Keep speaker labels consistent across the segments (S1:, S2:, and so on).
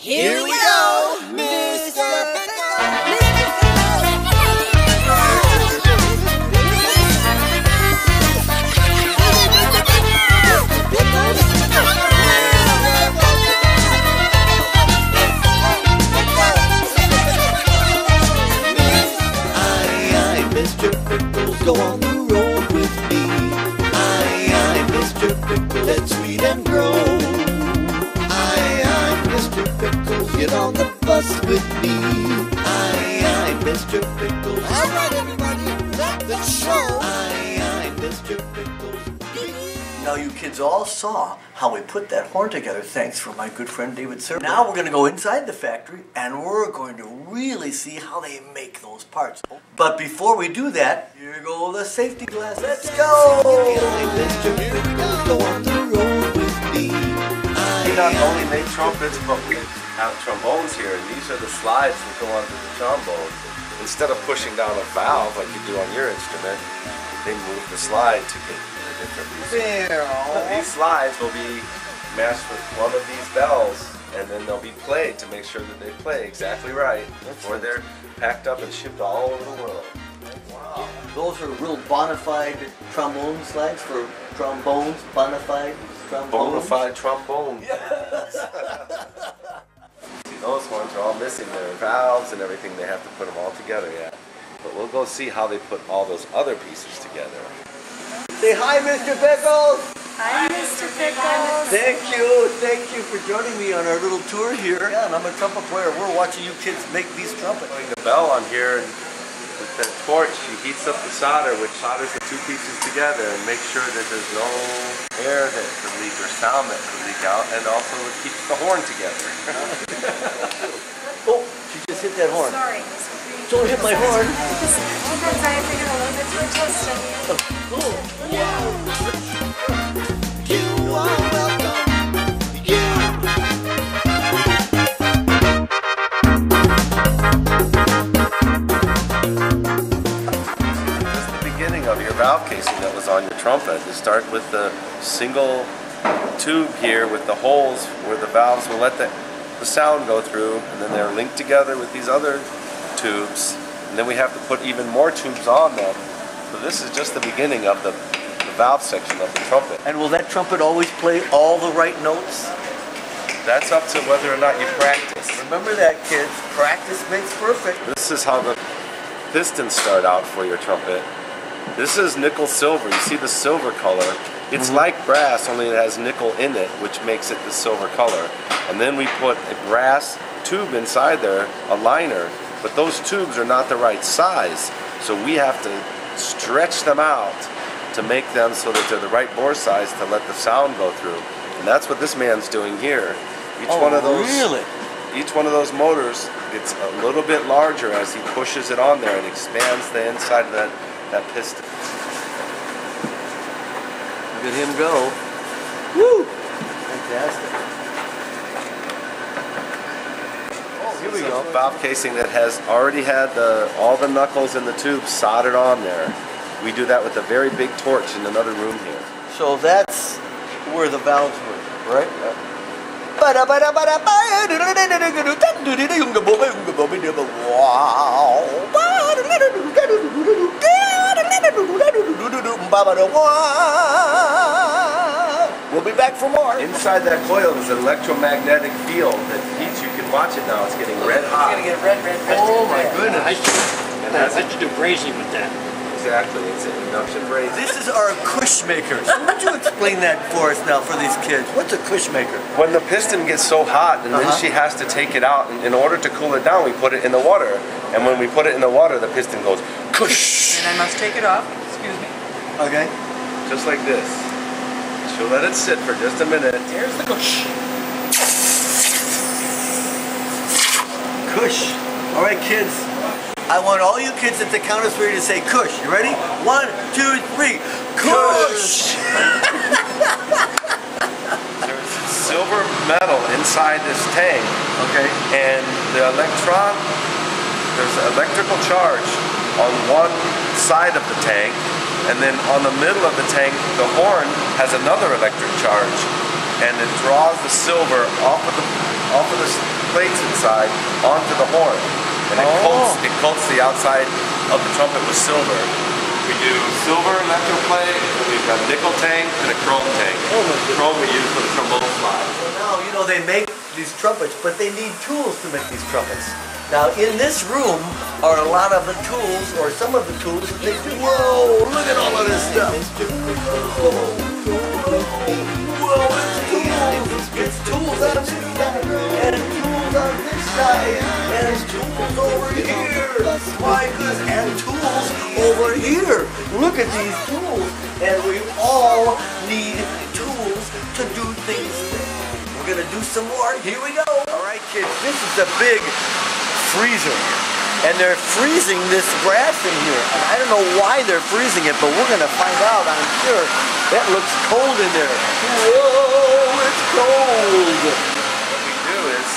S1: Here we go, Mr. Pickles!
S2: Mr. Pickles, go on the road with me. I'm Mr. Pickles, let's read and grow. I'm Mr. Pickles, get on the bus with me. I'm Mr. Pickles.
S1: All right, everybody, let the show.
S2: I'm Mr. Pickles.
S3: Now you kids all saw how we put that horn together, thanks for my good friend David Sir. Now we're going to go inside the factory and we're going to really see how they make those parts. But before we do that, here go the safety glasses. Let's go!
S2: I'm Mr. Pickles, go on the road with me.
S4: We not only make trumpets, but we have trombones here, and these are the slides that go onto the trombone. Instead of pushing down a valve like you do on your instrument, they move the slide to get the different reasons. These slides will be matched with one of these bells, and then they'll be played to make sure that they play exactly right before they're packed up and shipped all over the world.
S3: Wow. Those are real bona fide trombone slides for trombones, bona fide trombones.
S4: Bona fide trombone.
S3: Yes.
S4: See, those ones are all missing their valves and everything. They have to put them all together yet. But we'll go see how they put all those other pieces together.
S3: Say hi, Mr. Pickles!
S5: Hi, Mr. Pickles!
S3: Thank you for joining me on our little tour here. Yeah, and I'm a trumpet player. We're watching you kids make these trumpets.
S4: Putting the bell on here, and with that torch, she heats up the solder, which solders the two pieces together and makes sure that there's no air that could leak or sound that could leak out, and also it keeps the horn together.
S3: Oh, she just hit that horn.
S5: Sorry.
S3: Don't hit my horn.
S5: Sometimes I have to get a little bit too twisted.
S2: You are welcome.
S4: This is the beginning of your valve casing that was on your trumpet. You start with the single tube here with the holes where the valves will let the sound go through, and then they're linked together with these other tubes, and then we have to put even more tubes on them. So this is just the beginning of the valve section of the trumpet.
S3: And will that trumpet always play all the right notes?
S4: That's up to whether or not you practice.
S3: Remember that, kids. Practice makes perfect.
S4: This is how the pistons start out for your trumpet. This is nickel silver. You see the silver color. It's like brass, only it has nickel in it, which makes it the silver color. And then we put a brass tube inside there, a liner, but those tubes are not the right size. So we have to stretch them out to make them so that they're the right bore size to let the sound go through. And that's what this man's doing here. Each one of those,
S3: really?
S4: Each one of those motors gets a little bit larger as he pushes it on there and expands the inside of that piston.
S3: Look at him go. Woo! Fantastic.
S4: Here we go. Valve casing that has already had all the knuckles and the tubes soldered on there. We do that with a very big torch in another room here.
S3: So that's where the valves were, right? We'll be back for more.
S4: Inside that coil is an electromagnetic field that heats. You can watch it now. It's getting red hot.
S5: It's gonna get red.
S3: Oh my goodness.
S6: I should do brazing with that.
S4: Exactly. It's an induction brazing.
S3: This is our cush maker. So would you explain that for us now for these kids? What's a cush maker?
S4: When the piston gets so hot and then she has to take it out, and in order to cool it down, we put it in the water. And when we put it in the water, the piston goes cush.
S5: And I must take it off. Excuse me.
S3: Okay.
S4: Just like this. She'll let it sit for just a minute.
S5: Here's the cush.
S3: Cush. All right, kids. I want all you kids at the count of three to say cush. You ready? 1, 2, 3. Cush!
S4: There's silver metal inside this tank.
S3: Okay.
S4: And the there's an electrical charge on one side of the tank, and then on the middle of the tank, the horn has another electric charge, and it draws the silver off of the off of the plates inside onto the horn. And it coats the outside of the trumpet with silver. We do silver electroplate, and we've got nickel tank and a chrome tank. Chrome we use for the trombone slide.
S3: Well, now, you know, they make these trumpets, but they need tools to make these trumpets. Now, in this room are a lot of the tools, or some of the tools that they do. Whoa, look at all of this stuff. Whoa, it's tools on this side, and tools on this side, and tools over here. My goodness, and tools over here. Look at these tools, and we all need tools to do things with. We're gonna do some more. Here we go. All right, kids, this is a big freezer, and they're freezing this brass in here. And I don't know why they're freezing it, but we're gonna find out, I'm sure. That looks cold in there. Whoa, it's cold.
S4: What we do is,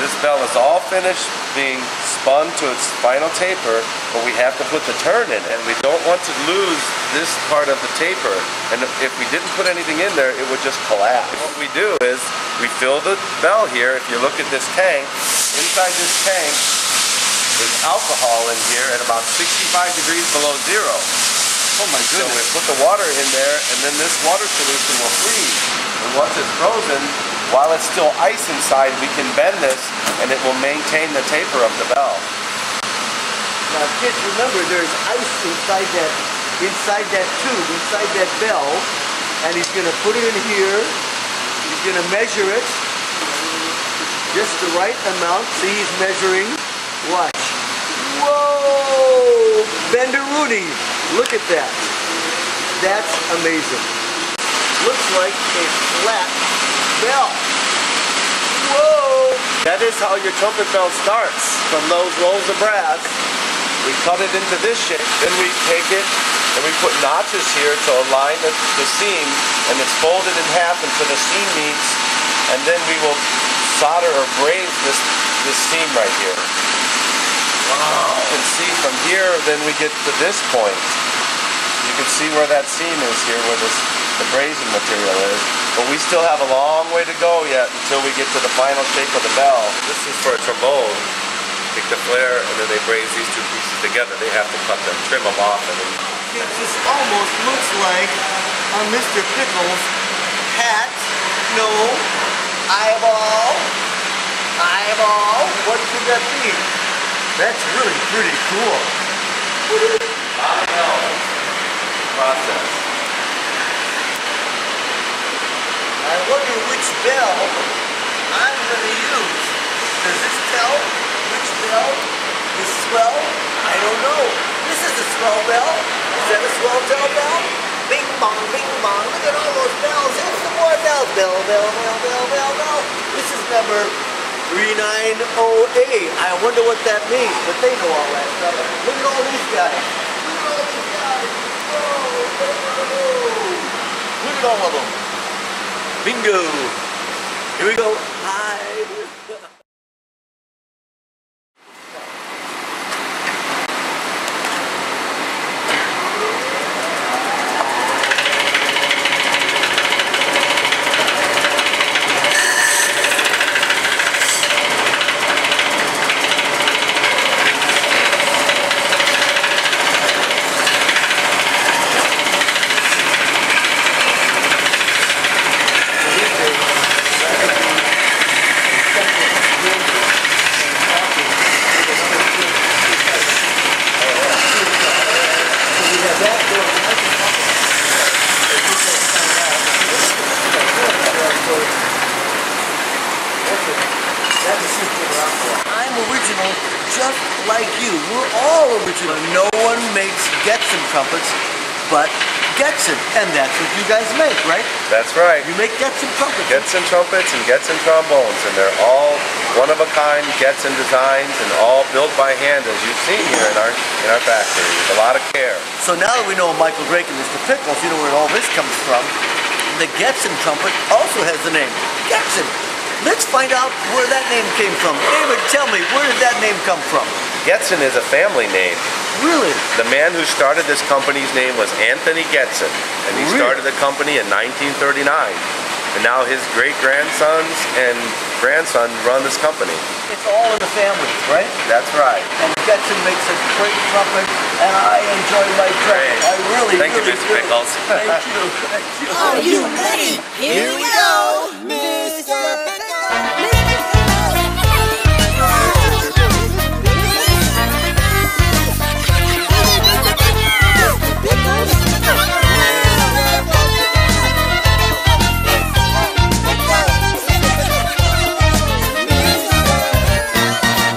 S4: this bell is all finished being spun to its final taper, but we have to put the turn in, and we don't want to lose this part of the taper. And if we didn't put anything in there, it would just collapse. What we do is, we fill the bell here. If you look at this tank, inside this tank is alcohol in here at about 65 degrees below zero.
S3: Oh my
S4: So
S3: goodness.
S4: we put the water in there, and then this water solution will freeze. And once it's frozen, while it's still ice inside, we can bend this, and it will maintain the taper of the bell.
S3: Now, kids, remember there's ice inside that tube, inside that bell, and he's gonna put it in here. He's gonna measure it, just the right amount. See, he's measuring. Watch. Whoa! Benderoonie. Look at that. That's amazing. Looks like a flat bell. Whoa!
S4: That is how your trumpet bell starts, from those rolls of brass. We cut it into this shape, then we take it and we put notches here to align the seam, and it's folded in half until the seam meets, and then we will solder or braze this seam right here. Wow! You can see from here, then we get to this point. You can see where that seam is here, where the brazing material is. But we still have a long way to go yet until we get to the final shape of the bell. This is for a trombone. Take the flare, and then they braze these two pieces together. They have to cut them, trim them off, and then...
S3: This almost looks like a Mr. Pickles hat. No. Eyeball. Eyeball. What could that be? That's really pretty cool.
S4: Process.
S3: I wonder which bell I'm going to use. Does this tell which bell is swell? I don't know. This is a swell bell. Is that a swell bell? Bing bong, bing bong. Look at all those bells. Here's some more bells. Bell, bell, bell, bell, bell, bell. This is number 390A. I wonder what that means, but they know all that stuff. Look at all these guys. Look at all these guys. Whoa. Look at all of them. Bingo. Here we go. Hi. I'm original just like you. We're all original. No one makes Getzen trumpets but Getzen. And that's what you guys make, right?
S4: That's right.
S3: You make Getzen trumpets.
S4: Getzen trumpets and Getzen trombones, and they're all one-of-a-kind Getzen designs and all built by hand, as you've seen here in our factory, with a lot of care.
S3: So now that we know Michael Drake and Mr. Pickles, you know where all this comes from. The Getzen trumpet also has the name Getzen. Let's find out where that name came from. David, tell me, where did that name come from?
S4: Getzen is a family name.
S3: Really?
S4: The man who started this company's name was Anthony Getzen, and he started the company in 1939. And now his great-grandsons and grandson run this company.
S3: It's all in the family, right?
S4: That's right.
S3: And Getzen makes a great trumpet, and I enjoy my trumpet. I really,
S4: Thank you,
S3: really
S4: Mr.
S3: do.
S4: Pickles.
S3: Thank you. Thank you.
S1: Are you ready? Here we go, Mr.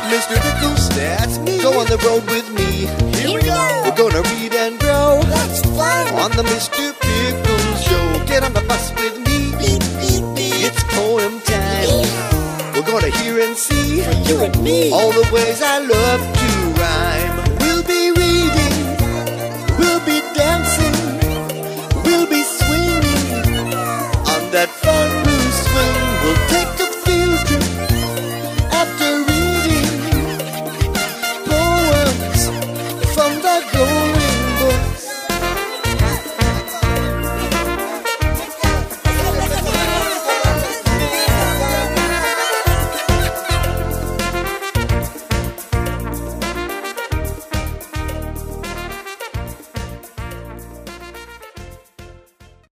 S2: Mr. Pickles, that's me. Go on the road with me.
S1: Here we go.
S2: We're gonna read and grow
S1: That's fun.
S2: on the Mr. Pickles show. Get on the bus with me.
S1: Beep, beep, beep.
S2: It's poem time.
S1: Yeah.
S2: We're gonna hear and see
S1: You and me.
S2: all the ways I love to rhyme. We'll be reading, we'll be dancing, we'll be swinging on that fun